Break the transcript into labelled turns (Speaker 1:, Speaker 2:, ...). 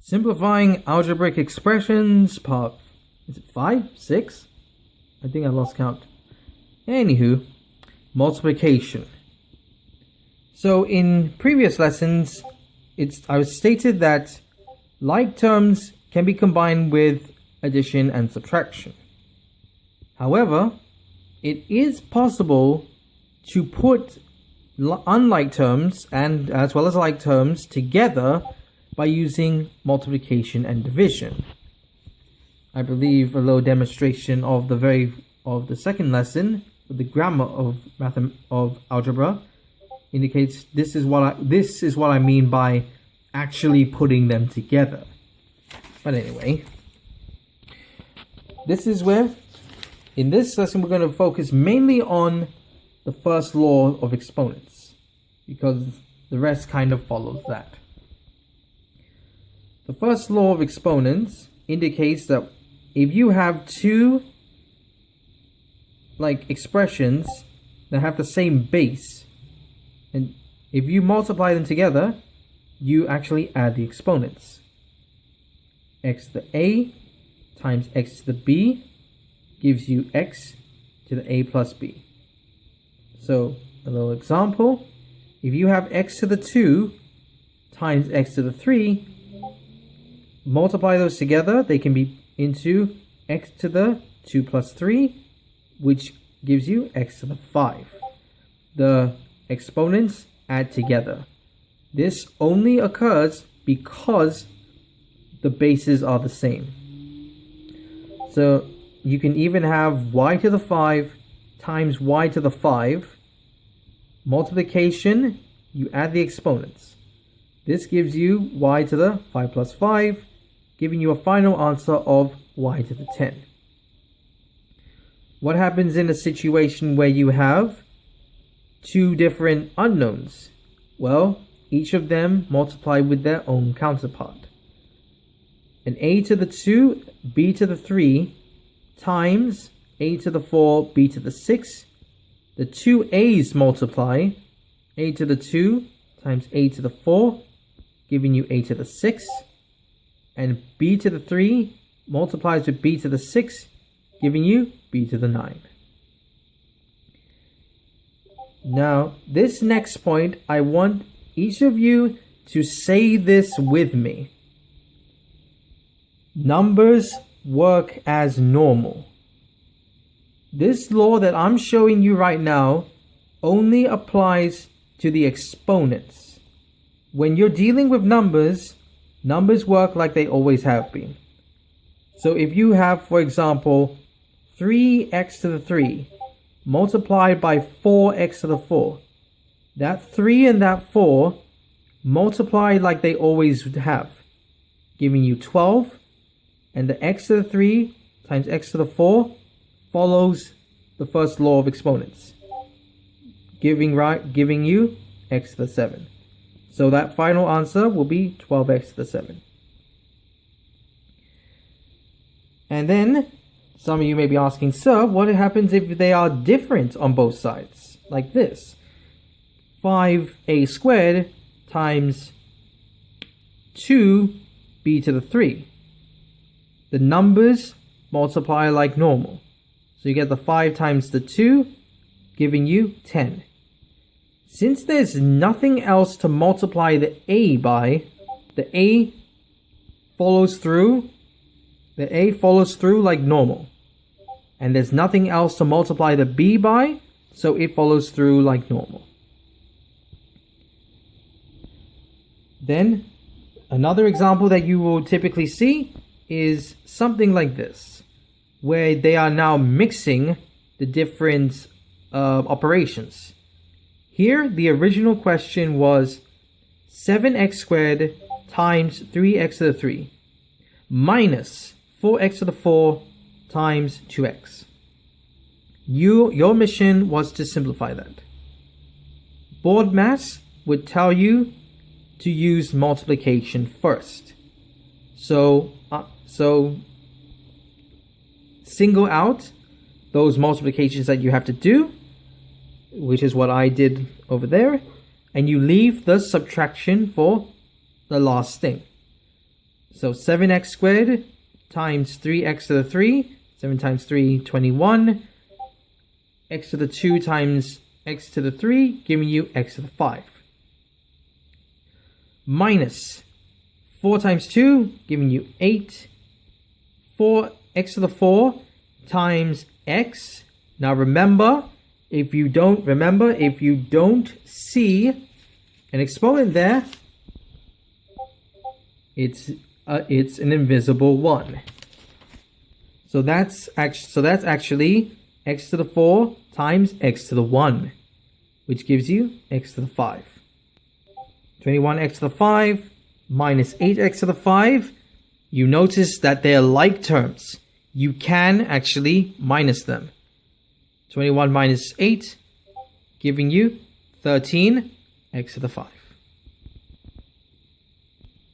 Speaker 1: Simplifying algebraic expressions, part, is it 5, 6? I think I lost count. Anywho, multiplication. So in previous lessons, I was stated that like terms can be combined with addition and subtraction. However, it is possible to put unlike terms and as well as like terms together by using multiplication and division. I believe a little demonstration of the second lesson with the grammar of algebra indicates this is what I mean by actually putting them together. But anyway, this is where in this lesson we're going to focus mainly on the first law of exponents, because the rest kind of follows that. The first law of exponents indicates that if you have two expressions that have the same base, and if you multiply them together, you actually add the exponents. X to the a times x to the b gives you x to the a plus b. So a little example, if you have x to the 2 times x to the 3, multiply those together, they can be into x to the 2 plus 3, which gives you x to the 5. The exponents add together. This only occurs because the bases are the same. So you can even have y to the 5 times y to the 5. Multiplication, you add the exponents. This gives you y to the 5 plus 5, giving you a final answer of y to the 10. What happens in a situation where you have two different unknowns? Well, each of them multiply with their own counterpart. An a to the 2, b to the 3 times a to the 4, b to the 6. The two a's multiply, a to the 2 times a to the 4, giving you a to the 6. And b to the 3 multiplies with b to the 6, giving you b to the 9. Now, this next point, I want each of you to say this with me. Numbers work as normal. This law that I'm showing you right now only applies to the exponents. When you're dealing with numbers work like they always have been. So if you have, for example, 3x to the 3 multiplied by 4x to the 4, that 3 and that 4 multiply like they always have, giving you 12, and the x to the 3 times x to the 4 follows the first law of exponents, giving you x to the 7. So that final answer will be 12x to the 7. And then some of you may be asking, sir, what happens if they are different on both sides? Like this. 5a squared times 2b to the 3. The numbers multiply like normal. So you get the 5 times the 2, giving you 10. Since there's nothing else to multiply the a by, the a follows through like normal. And there's nothing else to multiply the b by, so it follows through like normal. Then, another example that you will typically see is something like this, where they are now mixing the different operations. Here, the original question was 7x squared times 3x to the 3 minus 4x to the 4 times 2x. Your mission was to simplify that. Board maths would tell you to use multiplication first. So single out those multiplications that you have to do, which is what I did over there, and you leave the subtraction for the last thing. So 7x squared times 3x to the 3. 7 times 3, 21. X to the 2 times x to the 3, giving you x to the 5. Minus 4 times 2, giving you 8. 4x to the 4 times x. Now remember, if you don't see an exponent there, it's an invisible 1. So that's actually x to the 4 times x to the 1, which gives you x to the 5. 21x to the 5 minus 8x to the 5. You notice that they're like terms. You can actually minus them. 21 minus 8, giving you 13x to the 5.